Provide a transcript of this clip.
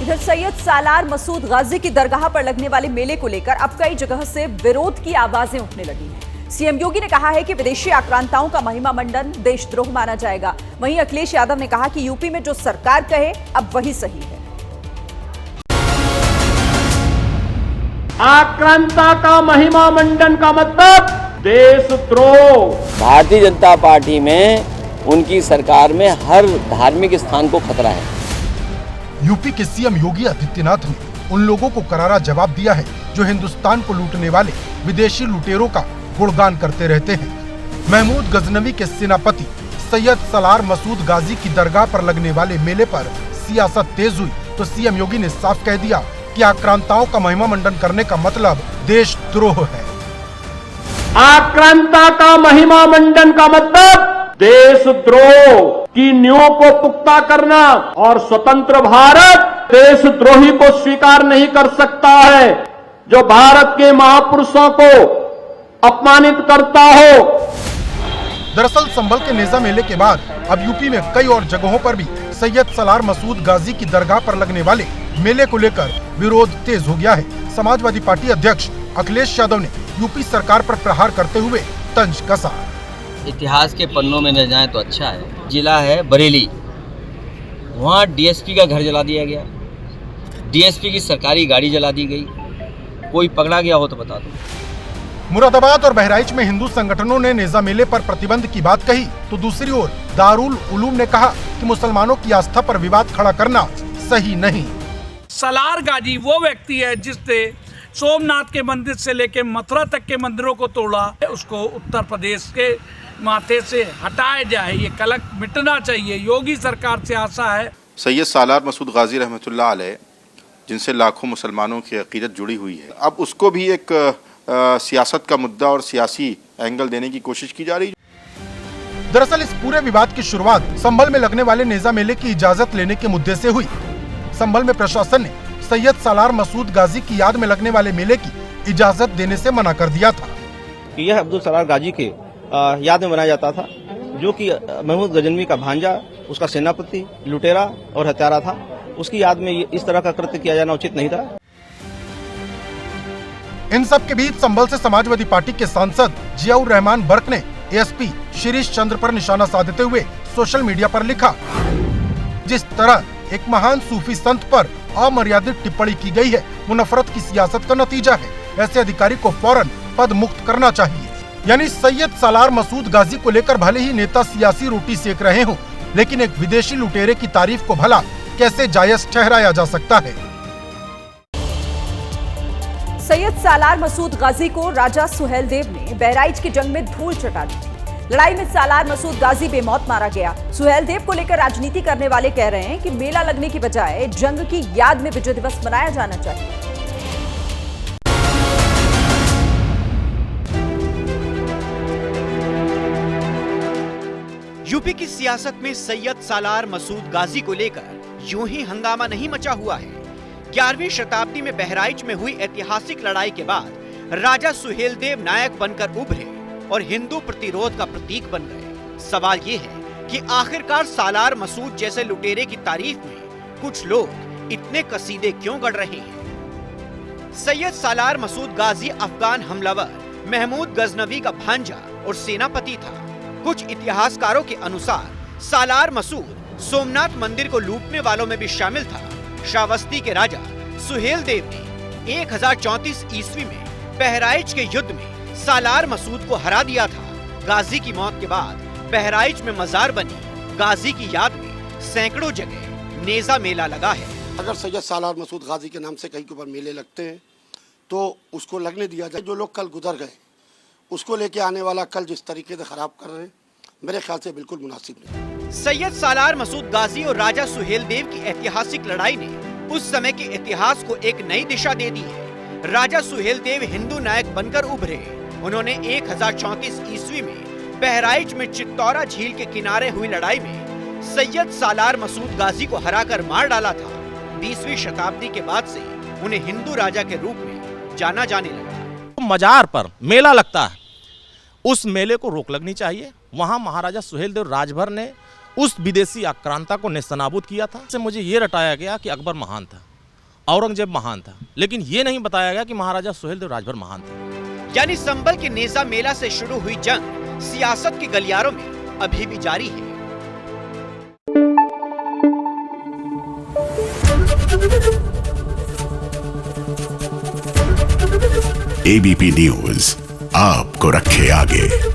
इधर सैयद सालार मसूद गाजी की दरगाह पर लगने वाले मेले को लेकर अब कई जगह से विरोध की आवाजें उठने लगी हैं। सीएम योगी ने कहा है कि विदेशी आक्रांताओं का महिमा मंडन देशद्रोह माना जाएगा। वहीं अखिलेश यादव ने कहा कि यूपी में जो सरकार कहे अब वही सही है। आक्रांता का महिमा मंडन का मतलब देशद्रोह। भारतीय जनता पार्टी में उनकी सरकार में हर धार्मिक स्थान को खतरा है। यूपी के सीएम योगी आदित्यनाथ ने उन लोगों को करारा जवाब दिया है जो हिंदुस्तान को लूटने वाले विदेशी लुटेरों का गुणगान करते रहते हैं। महमूद गजनवी के सेनापति सैयद सालार मसूद गाजी की दरगाह पर लगने वाले मेले पर सियासत तेज हुई तो सीएम योगी ने साफ कह दिया कि आक्रांताओं का महिमा मंडन करने का मतलब देशद्रोह है। आक्रांता का महिमा मंडन का मतलब देशद्रोह की नींव को पुख्ता करना और स्वतंत्र भारत देशद्रोही को स्वीकार नहीं कर सकता है जो भारत के महापुरुषों को अपमानित करता हो। दरअसल संभल के नेजा मेले के बाद अब यूपी में कई और जगहों पर भी सैयद सालार मसूद गाजी की दरगाह पर लगने वाले मेले को लेकर विरोध तेज हो गया है। समाजवादी पार्टी अध्यक्ष अखिलेश यादव ने यूपी सरकार पर प्रहार करते हुए तंज कसा। इतिहास के पन्नों में न जाए तो अच्छा है। जिला है बरेली, वहाँ डीएसपी का घर जला दिया गया, डीएसपी की सरकारी गाड़ी जला दी गई। कोई पकड़ा गया हो तो बता दो। मुरादाबाद और बहराइच में हिंदू संगठनों ने नेजा मेले पर प्रतिबंध की बात कही तो दूसरी ओर दारुल उलूम ने कहा कि मुसलमानों की आस्था पर विवाद खड़ा करना सही नहीं। सालार गाजी वो व्यक्ति है जिसने सोमनाथ के मंदिर से लेकर मथुरा तक के मंदिरों को तोड़ा। उसको उत्तर प्रदेश के माथे से हटाया जाए, ये कलंक मिटना चाहिए। योगी सरकार से आशा है। सैयद सालार मसूद गाजी रहमतुल्लाह अलैह जिनसे लाखों मुसलमानों की अकीदत जुड़ी हुई है, अब उसको भी एक सियासत का मुद्दा और सियासी एंगल देने की कोशिश की जा रही है। दरअसल इस पूरे विवाद की शुरुआत संभल में लगने वाले नेजा मेले की इजाजत लेने के मुद्दे से हुई। संभल में प्रशासन ने सैयद सालार मसूद गाजी की याद में लगने वाले मेले की इजाजत देने से मना कर दिया था। यह अब्दुल सलार गाजी के याद में मनाया जाता था, जो कि महमूद गजनवी का भांजा, उसका सेनापति, लुटेरा और हत्यारा था। उसकी याद में इस तरह का कृत्य किया जाना उचित नहीं था। इन सब के बीच संभल से समाजवादी पार्टी के सांसद जियाउर रहमान बर्क ने एएसपी शिरीष चंद्र पर निशाना साधते हुए सोशल मीडिया पर लिखा, जिस तरह एक महान सूफी संत पर अमर्यादित टिप्पणी की गई है वो नफरत की सियासत का नतीजा है। ऐसे अधिकारी को फौरन पद मुक्त करना चाहिए। यानी सैयद सालार मसूद गाजी को लेकर भले ही नेता सियासी रोटी सेक रहे हों, लेकिन एक विदेशी लुटेरे की तारीफ को भला कैसे जायज ठहराया जा सकता है। सैयद सालार मसूद गाजी को राजा सुहेलदेव ने बहराइच की जंग में धूल चटा दी थी। लड़ाई में सालार मसूद गाजी बेमौत मारा गया। सुहेलदेव को लेकर राजनीति करने वाले कह रहे हैं कि मेला लगने की बजाय जंग की याद में विजय दिवस मनाया जाना चाहिए। यूपी की सियासत में सैयद सालार मसूद गाजी को लेकर यूं ही हंगामा नहीं मचा हुआ है। 11वीं शताब्दी में बहराइच में हुई ऐतिहासिक लड़ाई के बाद राजा सुहेलदेव नायक बनकर उभरे और हिंदू प्रतिरोध का प्रतीक बन गए। सवाल ये है कि आखिरकार सालार मसूद जैसे लुटेरे की तारीफ में कुछ लोग इतने कसीदे क्यों गढ़ रहे हैं। सैयद सालार मसूद गाजी अफगान हमलावर महमूद गजनवी का भांजा और सेनापति था। कुछ इतिहासकारों के अनुसार सालार मसूद सोमनाथ मंदिर को लूटने वालों में भी शामिल था। श्रावस्ती के राजा सुहेलदेव ने 1034 ईस्वी में बहराइच के युद्ध में सालार मसूद को हरा दिया था। गाजी की मौत के बाद बहराइच में मजार बनी। गाजी की याद में सैकड़ों जगह नेजा मेला लगा है। अगर सैयद सालार मसूद गाजी के नाम से कहीं के ऊपर मेले लगते हैं तो उसको लगने दिया जाए। जो लोग कल गुजर गए उसको लेके आने वाला कल जिस तरीके से खराब कर रहे हैं, मेरे ख्याल से बिल्कुल मुनासिब नहीं। सैयद सालार मसूद गाजी और राजा सुहेलदेव की ऐतिहासिक लड़ाई ने उस समय के इतिहास को एक नई दिशा दे दी है। राजा सुहेलदेव हिंदू नायक बनकर उभरे। उन्होंने 1034 ईस्वी में बहराइच में चित्तौरा झील के किनारे हुई लड़ाई में सैयद सालार मसूद गाजी को हराकर मार डाला था। 20वीं शताब्दी के बाद से उन्हें हिंदू राजा के रूप में जाना जाने लगा। मजार पर मेला लगता है, उस मेले को रोक लगनी चाहिए। वहां महाराजा सुहेलदेव राजभर ने उस विदेशी आक्रांता को नेस्तनाबूद किया था। से मुझे ये रटाया गया कि अकबर महान था। औरंगजेब महान था, लेकिन ये नहीं बताया गया कि महाराजा सुहेलदेव राजभर महान थे। यानी संभल के नेजा मेला से शुरू हुई जंग सियासत के गलियारों में अभी भी जारी है। एबीपी न्यूज आपको रखे आगे।